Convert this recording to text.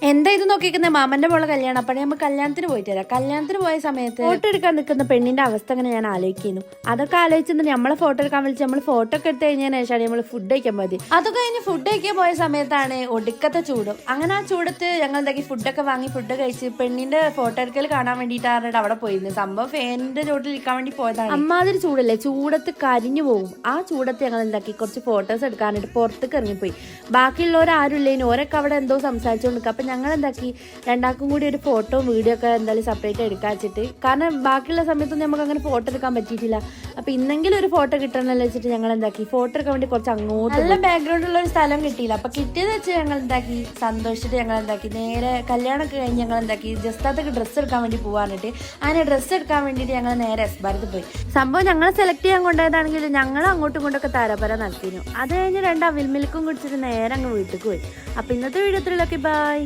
എന്താ ഇത് നോക്കിക്കുന്ന മാമന്റെ മോളെ കല്യാണം. അപ്പഴേ നമ്മൾ കല്യാണത്തിന് പോയിട്ട് വരാം. കല്യാണത്തിന് പോയ സമയത്ത് ഫോട്ടോ എടുക്കാൻ നിൽക്കുന്ന പെണ്ണിന്റെ അവസ്ഥ അങ്ങനെ ഞാൻ ആലോചിക്കുന്നു. അതൊക്കെ ആലോചിച്ചിട്ട് നമ്മളെ ഫോട്ടോ എടുക്കാൻ വിളിച്ച് നമ്മൾ ഫോട്ടോ ഒക്കെ എടുത്ത് കഴിഞ്ഞതിന് ശേഷമാണ് നമ്മൾ ഫുഡ് കഴിക്കാൻ മതി. അതൊക്കെ കഴിഞ്ഞ് ഫുഡ് കഴിക്കാൻ പോയ സമയത്താണ് ഒടുക്കത്തെ ചൂടും. അങ്ങനെ ആ ചൂടത്ത് ഞങ്ങൾ എന്താക്കി ഫുഡൊക്കെ വാങ്ങി ഫുഡ് കഴിച്ച് പെണ്ണിന്റെ ഫോട്ടോ എടുക്കൽ കാണാൻ വേണ്ടിയിട്ടാണ് അവിടെ പോയിരുന്നത്. സംഭവം ഫാനിന്റെ ചോട്ടിൽ ഇരിക്കാൻ വേണ്ടി പോയതാണ്. അമ്മാതിരി ചൂടല്ലേ, ചൂടത്ത് കരിഞ്ഞു പോകും. ആ ചൂടത്ത് ഞങ്ങൾ എന്താക്കി കുറച്ച് ഫോട്ടോസ് എടുക്കാനായിട്ട് പുറത്തേക്ക് ഇറങ്ങിപ്പോയി. ബാക്കിയുള്ളവരാരും ഇല്ലേനും ഓരൊക്കെ അവിടെ എന്തോ സംസാരിച്ചുകൊണ്ട് നിൽക്കുക. അപ്പം ഞങ്ങൾ എന്താക്കി രണ്ടാൾക്കും കൂടി ഒരു ഫോട്ടോ വീഡിയോ ഒക്കെ എന്തായാലും സെപ്പറേറ്റ് എടുക്കാൻ വെച്ചിട്ട്, കാരണം ബാക്കിയുള്ള സമയത്തൊന്നും നമുക്ക് അങ്ങനെ ഫോട്ടോ എടുക്കാൻ പറ്റിയിട്ടില്ല. അപ്പം ഇന്നെങ്കിലും ഒരു ഫോട്ടോ കിട്ടണമെന്ന് വെച്ചിട്ട് ഞങ്ങൾ എന്താക്കി ഫോട്ടോ എടുക്കാൻ വേണ്ടി കുറച്ച് അങ്ങോട്ട് നല്ല ബാക്ക്ഗ്രൗണ്ടുള്ള ഒരു സ്ഥലം കിട്ടിയില്ല. അപ്പം കിട്ടിയെന്ന് വെച്ച് ഞങ്ങൾ എന്താക്കി സന്തോഷിച്ചിട്ട് ഞങ്ങൾ എന്താക്കി നേരെ കല്യാണമൊക്കെ കഴിഞ്ഞ് ഞങ്ങൾ എന്താക്കി ജസ്റ്റാത്തൊക്കെ ഡ്രസ്സ് എടുക്കാൻ വേണ്ടി പോകാനിട്ട് അങ്ങനെ ഡ്രസ്സ് എടുക്കാൻ വേണ്ടിയിട്ട് ഞങ്ങൾ നേരെ എസ് ഭാരത് പോയി. സംഭവം ഞങ്ങൾ സെലക്ട് ചെയ്യാൻ കൊണ്ടുപോയതാണെങ്കിലും ഞങ്ങൾ അങ്ങോട്ടും ഇങ്ങോട്ടൊക്കെ താരപര നടത്തിയിരുന്നു. അത് കഴിഞ്ഞ് 2 അവിൽ മിൽക്കും കുടിച്ചിട്ട് നേരെ അങ്ങ് വീട്ടിൽ പോയി. അപ്പം ഇന്നത്തെ വീഡിയോ ഇത്രയൊക്കെ ബൈ.